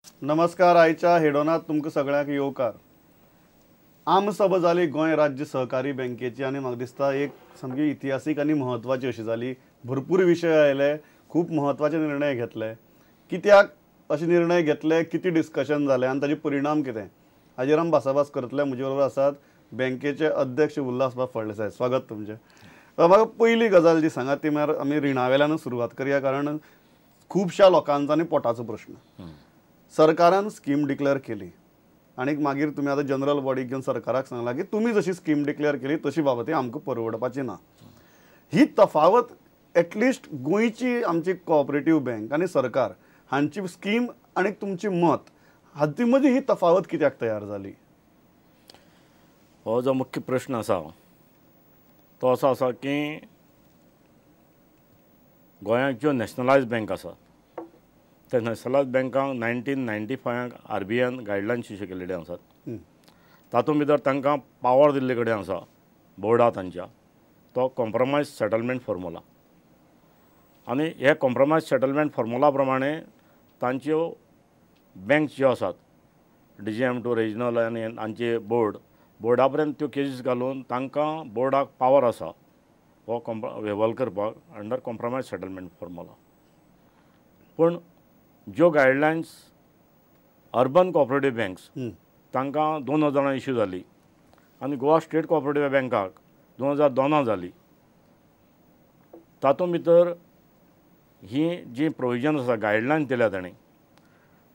नमस्कार. आयच्या हेडोनात तुमकां सगळ्यांक येवकार. आमसभा जाली गोंय राज्य सहकारी बँकेची आनी म्हाका दिसता एक सामकी इतिहासीक आनी म्हत्वाची अशी जाली. भरपूर विशय आयले, खूब म्हत्वाचे निर्णय घेतले. कित्याक अशे निर्णय घेतले, किती डिस्कशन जालें आनी ताजे परिणाम कितें हाजेर आमी भासाभास करतले. म्हजे बरोबर आसात बँकेचे अध्यक्ष उल्हासबाब फळदेसाय. स्वागत तुमचें. म्हाका पयली गजाल जी सांगात ती म्हळ्यार आमी रिणावेल्यानूच सुरवात करया, कारण खुबश्या लोकांचो आनी पोटाचो प्रश्न. सरकारान स्कीम डिक्लेअर केली आणि मागीर तुम्ही आता जनरल बॉडीक घेवन सरकाराक सांगला की तुम्ही जशी स्कीम डिक्लेअर केली तशी बाबती आमकां परवडपाची ना. ही तफावत एटलिस्ट गोंयची आमची कोऑपरेटिव्ह बँक आनी सरकार हांची स्कीम आणि तुमची मत हाती मदीं ही तफावत कित्याक तयार जाली? हो जो मुख्य प्रश्न आसा तो असो आसा की गोंयांत ज्यो नॅशनलायज बँक आसा त्या नॅशनलायज बँकांक 1995 RBIन गायडलायन्स इश्यू केल्ले आसात. तातूंत भितर तांकां पावर दिल्ले कडेन आसा बोर्डा तांच्या तो कॉम्प्रमायज सेटलमेंट फॉर्मुला. आनी हे कॉम्प्रमायज सेटलमेंट फॉर्मुला प्रमाणे तांच्यो बँक्स ज्यो आसात DGM2 रिजनल आनी हांचे बोर्डा पर्यंत त्यो केसीस घालून तांकां बोर्डाक पावर आसा हो वेवल करपाक अंडर कॉम्प्रमायज सेटलमेंट फॉर्मुला. पूण ज्यो गायडलायन्स अर्बन कोऑपरेटिव्ह बँक्स तांकां 2000 इश्यू जाली आनी गोवा स्टेट कोऑपरेटिव्ह बँकाक 2002 जाली. तातूंत भितर ही जी प्रोविजन आसा गायडलायन्स दिल्या ताणें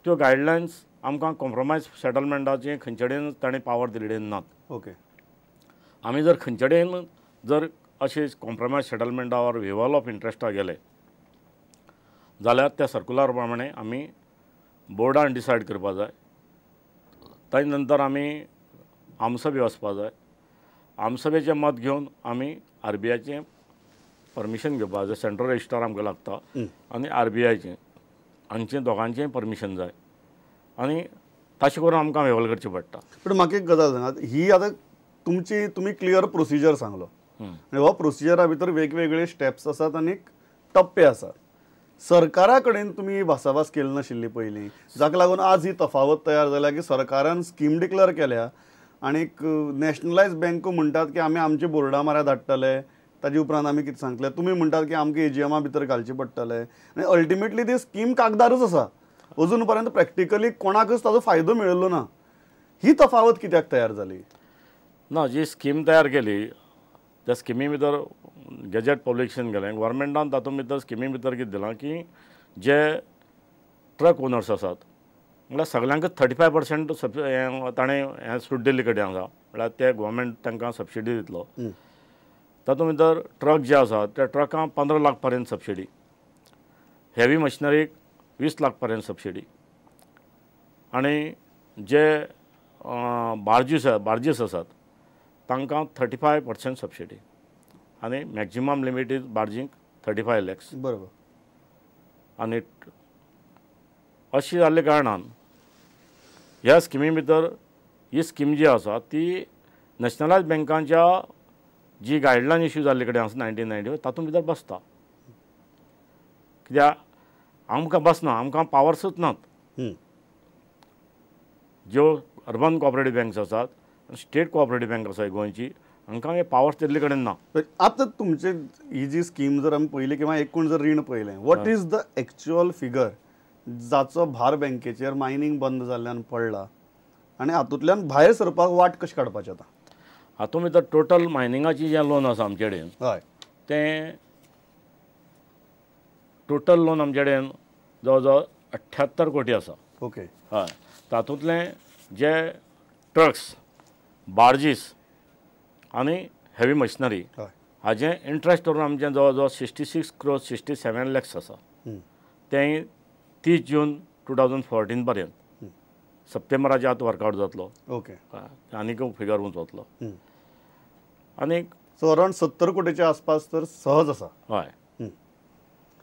त्यो गायडलायन्स आमकां कॉम्प्रमायज सेटलमेंटाचे खंयचे कडेन ताणें पावर दिल्ले नात. ओके. आमी जर खंयचे कडेन जर अशें कॉम्प्रमायज सेटलमेंटा वर वेवल ऑफ इंट्रस्टा गेले जाल्यार त्या सर्कुलर प्रमाणे आमी बोर्डान डिसायड करपा जाय. ताजे नंतर आमी आमसभे वचपा जाय. आमसभेचें मत घेवन आमी RBIचें परमिशन घेवपा जाय. सेंट्रल रजिस्टर आमकां लागता आनी RBIचें हांचें दोगांचेंय परमिशन जाय आनी तशें करून आमकां वेवल करचें पडटा. पण म्हाका एक गजाल सांगात, ही आतां तुमी क्लियर प्रोसिजर सांगलो आनी हो प्रोसिजरा भितर वेगवेगळे स्टेप्स आसात आनी टप्पे आसात. सरकारा कडेन तुमी भासाभास केली नाशिल्ली पयलीं, जाका लागून आज ही तफावत तयार जाल्या की सरकारान स्कीम डिक्लेअर केल्या आनी नॅशनलायज बँको म्हणटात की आमी आमचे बोर्डा म्हऱ्या धाडटले, ताजे उपरांत आमी कितें सांगतले. तुमी म्हणटात की आमकां AGM भितर घालचे पडटले आनी अल्टिमेटली ती स्कीम कागदारूच आसा. अजून पर्यंत प्रॅक्टिकली कोणाकच ताजो फायदो मेळिल्लो ना. ही तफावत कित्याक तयार जाली? ना, जी स्कीम तयार केली त्या स्किमी भितर गॅजेट पब्लिकेशन केलें गव्हर्मेंटान. तातूंत भितर स्किमी भितर कितें दिलां की जे ट्रक ओनर्स आसात म्हळ्यार सगळ्यांकच 35% ताणें हें सूट दिल्ले कडेन आसा. म्हळ्यार ते गव्हर्मेंट तांकां सबसिडी दितलो. तातूंत भितर ट्रक जे आसात त्या ट्रकांक 15 लाख पर्यंत सबसिडी, हेवी मशिनरीक 20 लाख पर्यंत सबसिडी आनी जे बार्जीस आसात तांकां 35% सबसिडी आनी मॅक्झिमम लिमीट इज बार्जींक 35 lakhs. बरोबर. आनी अशी जाल्ले कारणान ह्या स्किमी भितर ही स्कीम जी आसा ती नॅशनलायज बँकांच्या जी गायडलायन इश्यू जाल्ले कडेन आसा 1990 तातूंत भितर बसता. कित्याक आमकां बसना, आमकां पावर्सूच नात. ज्यो अर्बन कोऑपरेटिव्ह बँक्स आसात स्टेट कोऑपरेटिव्ह बँक आसा गोंयची हांकां हे पावर्स दिल्ले कडेन ना. आतां तुमचे ही जी स्कीम जर आमी पयली किंवा एकूण जर रीण पयलें, what is the actual figure जाचो भार बँकेचेर मायनींग बंद जाल्ल्यान पडला आनी हातूंतल्यान भायर सरपाक वाट कशी काडपाची आतां? हातूंत भितर टोटल मायनिंगाची जें लोन आसा आमचे कडेन हय तें टोटल लोन आमचे कडेन जवळ जवळ 78 कोटी आसा. ओके. हय. तातूंतले जे ट्रक्स, बार्जीस आनी हेवी मशिनरी हाजें इंट्रस्ट धरून आमचें जवळ जवळ 66 crore 67 lakhs आसा. तें 30 जून 2014 पर्यंत सप्टेंबराच्या आत वर्कआउट जातलो. ओके. आनीक फिगर उंच वतलो आनीक सो अरावंड 70 कोटीच्या आसपास तर सहज आसा. हय.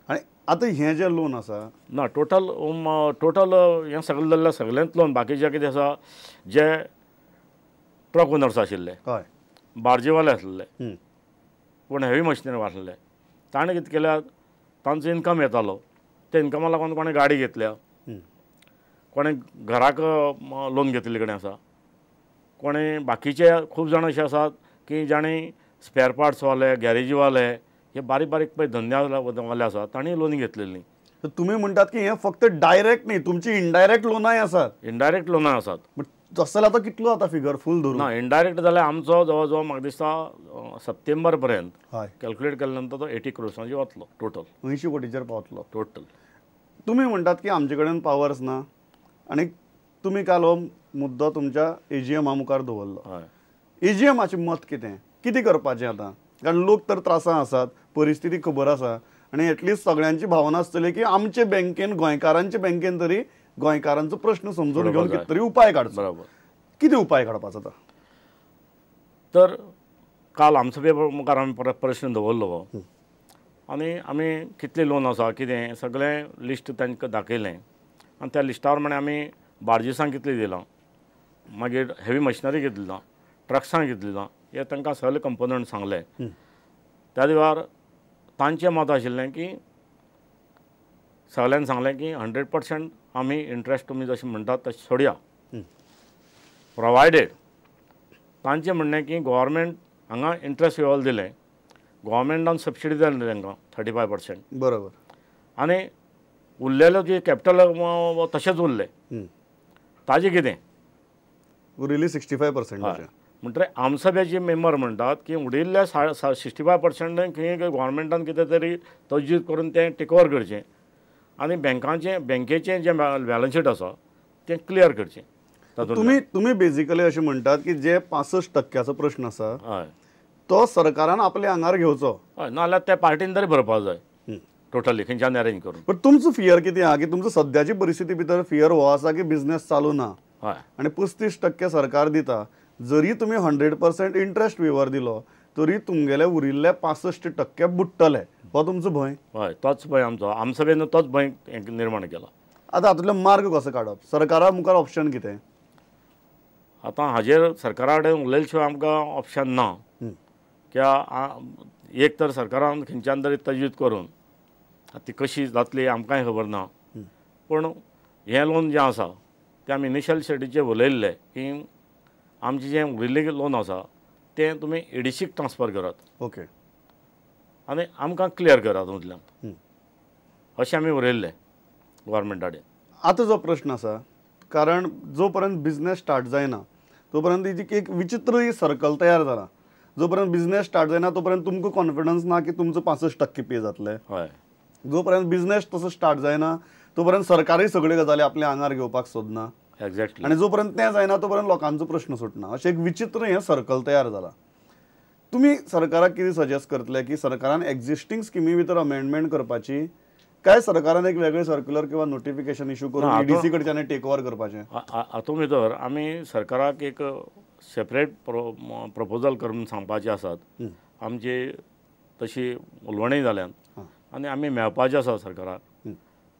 आनी आतां हें जें लोन आसा ना टोटल हें सगळें जाल्लें सगळेंच लोन बाकीचें कितें आसा जे ट्रक ओनर्स आशिल्ले, हय, बार्जीवाले आसले पूण हेवी मशिनरी आसले ताणें कितें केल्यार तांचो इन्कम येतालो त्या इन्कमा लागून कोणें गाडी घेतल्या कोणे घराक लोन घेतलेले कडेन आसा, कोणे बाकीचे खूब जाण अशे आसात की जाणी स्पेर पार्ट्सवाले, गॅरेजीवाले, हे बारीक बारीक पळय धंद्यावाले आसात, तांणी लोनी घेतलेली. तर तुम्ही म्हणटात की हे फक्त डायरेक्ट न्ही, तुमची इनडायरेक्ट लोनाय आसात. इनडायरेक्ट लोनां आसात. तसं जाल्यार आतां कितलो जाता फिगर फूल धरून? ना इनडायरेक्ट जाल्यार आमचो जवळ जवळ म्हाका दिसता सप्टेंबर पर्यंत हय कॅल्क्युलेट केले नंतर तो 80 crores वतलो टोटल. 80 कोटीचेर पावतलो. टोटल. तुम्ही म्हणटात की आमचे कडेन पावर्स ना, आनी तुमी काल हो मुद्दो तुमच्या एजीएमा मुखार दवरलो. हय. एजीएमाचें मत कितें? कितें करपाचें आतां? कारण लोक तर त्रासां आसात, परिस्थिती खबर आसा, आनी एटलिस्ट सगळ्यांची भावना आसतली की आमचे बँकेन, गोंयकारांचे बँकेन तरी गोंयकारांचो प्रश्न समजून घेवन कितें तरी उपाय काडचो. बरोबर. कितें उपाय काडपाचो आतां? तर काल आमचे मुखार आमी प्रश्न दवरलो आनी आमी कितले लोन आसा कितें सगळें लिस्ट तांकां दाखयलें आनी त्या लिस्टा प्रमाणे आमी बार्जीसांक कितलें दिलां, मागीर हेवी मशिनरी घेतली, ट्रक्सांक घेतली, हे तांकां सगळे कंपोनंट सांगले. त्या वेळार तांचें मत आशिल्लें की सगळ्यांनी सांगलें की 100% आमी इंट्रस्ट तुमी जशें म्हणटात तशें सोडया, प्रोवायडेड तांचें म्हणणें की गव्हर्मेंट हांगा इंट्रस्ट वेवल दिलें, गव्हर्मेंटान सबसिडी दिली तांकां 35%. बरोबर. आनी उरलेलो जे कॅपिटल तशेंच उरलें, ताजें कितें? उरिल्ली 65%. म्हणटकीर आमसभेचे मेंबर म्हणटात की उरिल्ल्या 65% खंय गव्हर्मेंटान कितें तरी तजवीज करून तें टेक ओवर करचें आनी बँकेचें जें बॅलन्स शीट आसा तें क्लियर करचें. तुम्ही बेजिकली अशें म्हणटात की जे 65%ाचो प्रश्न आसा हय तो सरकारान आपल्या आंगार घेवचो. हय, नाजाल्यार त्या पार्टीन तरी भरपाक जाय टोटली खंयच्यान अरेंज करून. पण तुमचो फियर कितें आहा की तुमचो सद्याची परिस्थिती भितर फियर हो आसा की बिझनेस चालू ना हय आनी 35% सरकार दिता, जरी तुम्ही 100% इंट्रस्ट वेवर दिलो तरी तुमगेले उरिल्ले 65% बुडटले, हो तुमचो भंय? हय, तोच भंय आमचो. आमसभेन तोच भंय निर्माण केला. आतां हातूंतलो मार्ग कसो काडप? सरकारा मुखार ऑप्शन कितें? आतां हाजेर सरकारा कडेन उलयले शिवाय आमकां ऑप्शन ना. एक तर सरकारान खंयच्यान तरी तजवीज करून ती कशी जातली आमकांय खबर ना, पूण हें लोन जें आसा तें आमी इनिशियल स्टेटीचेर उलयल्लें की आमचें जें उरिल्लें लोन आसा तें तुमी एडीसीक ट्रान्सफर करात. ओके. आनी आमकां क्लियर करात तातूंतल्यान, अशें आमी उरयल्लें गव्हर्मेंटा कडेन. आतां जो प्रश्न आसा, कारण जो पर्यंत बिझनेस स्टार्ट जायना तो पर्यंत ही एक विचित्र ही सर्कल तयार जाला. जो पर्यंत बिझनेस स्टार्ट जायना तो पर्यंत तुमकां कॉन्फिडन्स ना की तुमचो 65% पे जातले. हय. जो पर्यंत बिझनेस तसो स्टार्ट जायना तो पर्यंत सरकारूय सगळे गजाली आपल्या आंगार घेवपाक सोदना. एक्झॅक्टली. आनी जो पर्यंत तें जायना तो पर्यंत लोकांचो प्रश्न सुटना. अशें एक विचित्र हें सर्कल तयार जाला. तुमी सरकाराक कितें सजेस्ट करतले की सरकारान एक्झिस्टिंग स्किमी भितर अमेंडमेंट करपाची, काय सरकारान एक वेगळे सर्क्युलर किंवा नोटिफिकेशन इश्यू करून ईडीसी कडच्यान टेक ओवर करपाचें? हातूंत भितर आमी सरकाराक एक सेपरेट प्रपोजल करून सांगपाचे आसात. आमची तशी उलवणूय जाल्यात आनी आमी मेळपाचे आसा सरकाराक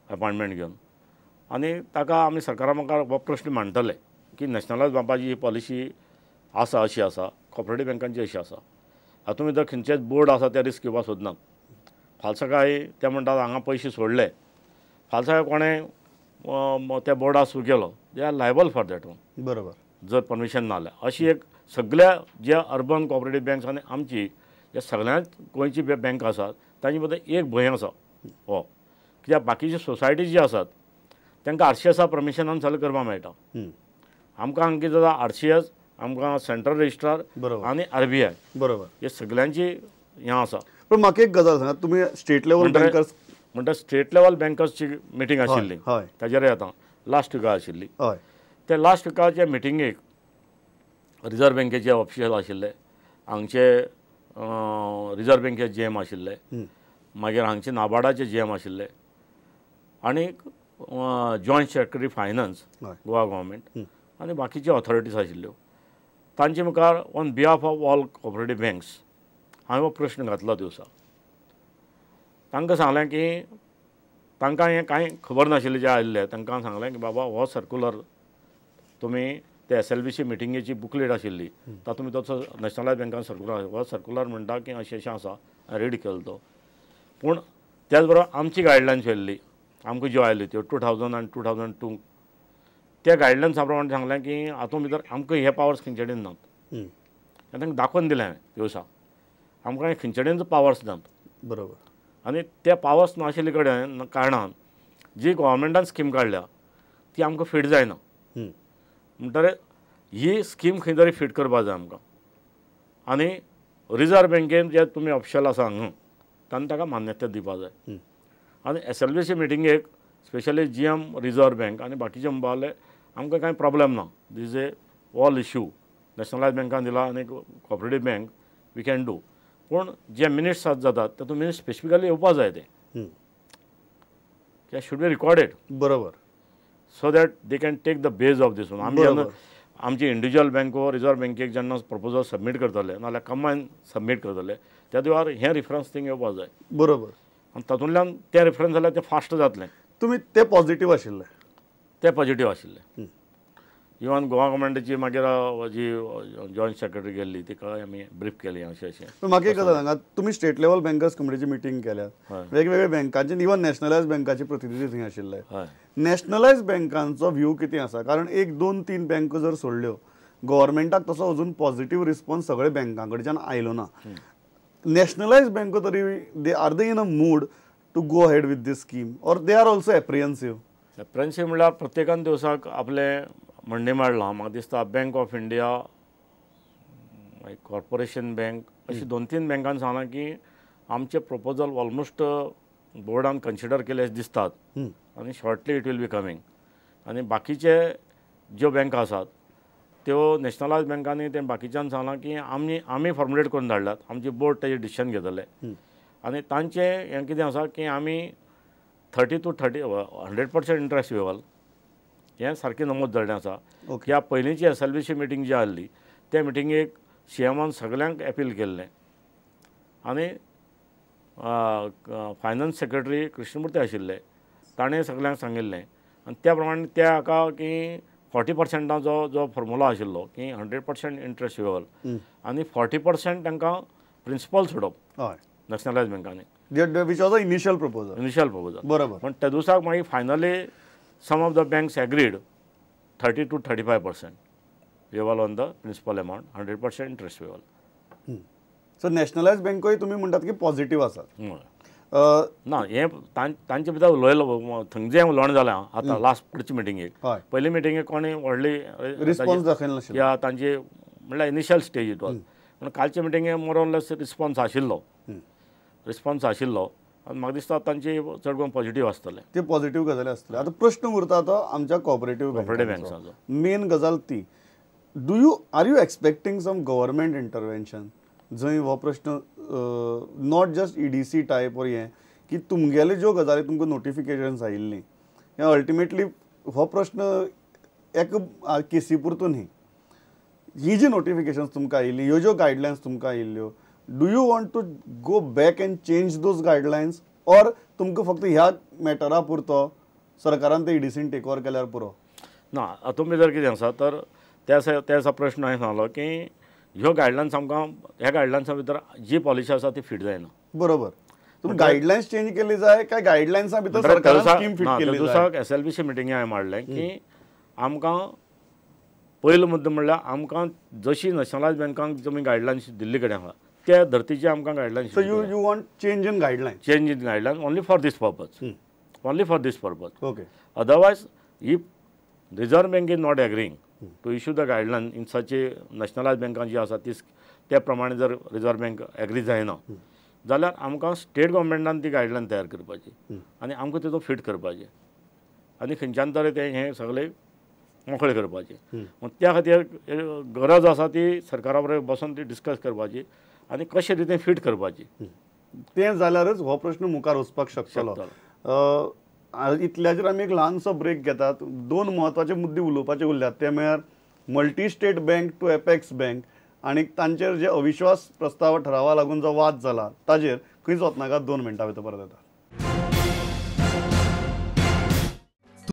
अपॉयंटमेंट घेवन, आनी ताका आमी सरकारा मुखार हो प्रश्न मांडटले की नॅशनलायज बँकाची ही पॉलिसी आसा अशी आसा, कॉपरेटीव बँकांची अशी आसा. हातूंत भितर खंयचेच बोर्ड आसा ते रिस्क घेवपाक सोदनात. फाल्यां सकाळी ते म्हणटात हांगा पयशे सोडले, फाल्यां सकाळी कोणें त्या बोर्डाक सू केलो, they are liable for that one. बरोबर. जर परमिशन ना जाल्यार अशी एक सगळ्या ज्या अर्बन कॉपरेटीव बँक्स आनी आमची ह्या सगळ्यांत गोंयची बँक आसात तांचे भितर एक भंय आसा हो, कित्याक बाकीचे सोसायटी जी आसात तांकां RCS परमिशनान चालू करपाक मेळटा. आमकां हांगा कितें जाता, RCS आमकां सेंट्रल रजिस्ट्रार आनी RBI बरोबर हे सगळ्यांची हें आसा. पण म्हाका एक गजाल सांगात, तुमी स्टेट लेवल बँकर्स म्हणटा स्टेट लेवल बँकर्सची मिटींग आशिल्ली, हय ताजेर आतां लास्ट विका आशिल्ली. हय. ते लास्ट विकाचे मिटिंगेक रिजर्व बँकेचे ऑफिशियल आशिल्ले, हांगचे रिजर्व बँकेचे GM आशिल्ले, मागीर हांगचे नाबार्डाचे GM आशिल्ले, आनीक joint secretary finance Goa government आनी बाकीचे ऑथॉरिटीज आशिल्ल्यो. तांचे मुखार on behalf of all cooperative banks हांवें हो प्रश्न घातलो दिवसा. तांकां सांगलें की तांकां हें कांय खबर नाशिल्लें जे आयिल्ले, तांकां सांगलें की बाबा हो सर्कुलर तुमी ते SLBC मिटिंगेची बुकलेट आशिल्ली तातूंत भितर नॅशनलायज बँकान सर्कुलर हो सर्कुलर म्हणटा की अशें अशें आसा, रेडी केलो तो. पूण त्याच बरोबर आमची गायडलायन्स येयल्ली, आमकां ज्यो आयल्यो त्यो 2000 आनी 2002 त्या गायडलायन्सा प्रमाणे सांगलें की हातूंत भितर आमकां हे पावर्स खंयचे कडेन नात. हें तांकां दाखोवन दिलें दिवसा आमकां खंयचे कडेन पावर्स नात. बरोबर. आनी ते पावर्स नाशिल्ले कडेन कारणान जी गोवोरमेंटान स्कीम काडल्या ती आमकां फिट जायना. म्हणटरे ही स्कीम खंय तरी फिट करपा जाय आमकां. आनी रिजर्व बँकेन जे तुमी ऑफिशल आसा हांगा ताणें ताका मान्यता दिवपा जाय. आनी SLBC मिटिंगेक स्पेशली GM रिजर्व बँक आनी बाकीचे म्हणपाले आमकां कांय प्रॉब्लेम ना. This is a all issue nationalise बँकान दिला आनी cooperative bank we can do. पूण जे मिनिट्स जातात तातूंत मिनिट्स स्पेसिफिकली येवपा जाय ते शूड बी रिकॉर्डेड. बरोबर. So that they can take the base of this. आमी आमची इंडिव्हिज्युअल बँको रिजर्व बँकेक जेन्ना प्रपोजल सबमीट करतले नाल्यार कंबायन सबमीट करतले त्या वेळार हे रिफरन्स थिंग येवपा जाय. बरोबर. आनी तातूंतल्यान ते रिफरन्स जाल्यार ते फास्ट जातलें. तुमी ते पॉझिटिव्ह आशिल्ले. ते पॉझिटिव्ह आशिल्ले. इवन गोवा गव्हर्मेंटाची मागीर जी जॉयंट सेक्रेटरी गेल्ली तिका आमी ब्रीफ केली अशें. म्हाका एक गजाल सांगा, तुमी स्टेट लेवल बँकर्स कमिटीची मिटींग केल्यात, वेगवेगळ्या बँकांचे इवन नॅशनलायज बँकाचे प्रतिनिधी थंय आशिल्ले. नॅशनलायज बँकांचो व्यू कितें आसा? कारण 1-2-3 बँक जर सोडल्यो गव्हर्मेंटाक तसो अजून पॉझिटिव्ह रिस्पॉन्स सगळे बँकां कडच्यान आयलो ना. नॅशनलायज बँको तरी they are they in a mood to go head with this scheme or they are also apprehensive? Apprehensive म्हणल्यार प्रत्येकान दिवसाक आपलें म्हणणें मांडलां. म्हाका दिसता bank of India, corporation bank अशी 2-3 बँकान सांगलां की आमचे प्रपोजल ऑलमोस्ट बोर्डान कन्सिडर केले दिसतात आनी shortly it will be coming. आनी बाकीचे ज्यो बँका आसात त्यो नॅशनलायज बँकांनी ते बाकीच्यांक सांगलां की आमी फॉर्मुलेट करून धाडल्यात, आमची बोर्ड तेजेर डिसिशन घेतले. आनी तांचें हें कितें आसा की आमी 30 to 100% इंट्रस्ट वेवल हें सारकें नमूद जाल्लें आसा. ह्या पयलींची SLBC मिटींग जी आसली त्या मिटिंगेक CMन सगळ्यांक अपील केल्लें आनी फायनान्स सेक्रेटरी कृष्णमुर्ती आशिल्ले ताणें सगळ्यांक सांगिल्लें आनी त्या प्रमाणे त्या हाका की 40%ाचो जो फॉर्मुला आशिल्लो की 100% इंट्रस्ट वेवल आनी 40% तांकां प्रिंसिपल सोडप नॅशनलायज बँकांनी. Which was a initial proposal. बरोबर. पण त्या दिवसाक मागीर finally some of the banks agreed 30 to 35% payable on the principal amount, 100% interest payable. So nationalized बँकोय तुम्ही म्हणटात की पॉझिटिव्ह आसात. ना हे तांचे भितर उलयलो थंय जें उलोवण जालें आतां लास्ट पुढची मिटिंगेक पयली मिटिंगेक कोणी व्हडली रिस्पॉन्स दाखयलो नाशिल्लो या तांची म्हणल्यार इनिशियल स्टेज इट वॉज. पूण कालचे मिटिंगेक मोर ऑर लेस रिस्पॉन्स आशिल्लो आनी म्हाका दिसता तांची चड करून पॉझिटिव्ह आसतले. ते पॉझिटिव्ह गजाली आसतले. आतां प्रश्न उरता तो आमच्या कॉपरेटीव्ह बँकांचो. मेन गजाल ती are you expecting some government intervention जंय हो प्रश्न नॉट जस्ट EDC टायप और हें की तुमगेले ज्यो गजाली तुमकां नोटिफिकेशन्स आयिल्लीं हें अल्टिमेटली हो प्रश्न एक केसी पुरतो न्ही. ही जी नोटिफिकेशन्स तुमकां आयिल्ली ह्यो ज्यो गायडलायन्स तुमकां आयिल्ल्यो do you want to go back and change those guidelines or तुमकां फक्त ह्या मॅटरा पुरतो सरकारान ते EDCन टेक ओवर केल्यार पुरो? ना हातूंत भितर कितें आसा तर त्या प्रश्न हांवें सांगलो की ह्यो गायडलायन्स आमकां ह्या गायडलायन्सा भितर जी पॉलिसी आसा ती फिट जायना. बरोबर. तुमी गायडलायन्स चेंज केली जाय काय गायडलायन्सा भितर सरकारान स्कीम फिट केली जाय? दिवसाक SLBC मिटिंगे हांवें मांडलें की आमकां पयलो मुद्दो म्हणल्यार आमकां जशी नॅशनलायज बँकांक तुमी गायडलायन्स दिल्ली कडेन आसा त्या धर्तीची आमकां guidelines. So you want change in guideline? Change in guideline only for this purpose. Okay. Otherwise if reserve bank is not agreeing to issue the guideline in such a nationalise बँकां जी आसा ती त्या प्रमाणे जर रिजर्व बँक एग्री जायना जाल्यार आमकां स्टेट गव्हर्मेंटान ती गायडलायन तयार करपाची आनी आमकां तेजो फिट करपाचें आनी खंयच्यान तरी तें हें सगळें मोकळें करपाचें. त्या खातीर गरज आसा ती सरकारा बरोबर बसून ती डिस्कस करपाची आनी कशे रितीन फिट करपाची. तें जाल्यारच हो प्रश्न मुखार वचपाक शकतलो. इतल्याचेर आमी एक ल्हानसो ब्रेक घेतात. 2 म्हत्वाचे मुद्दे उलोवपाचे उरल्यात ते म्हळ्यार multi state bank to apex bank आनी तांचेर जे अविश्वास प्रस्ताव ठरावा लागून जो वाद जाला ताजेर खंयच वचनाका. 2 मिनटां भितर परत येता.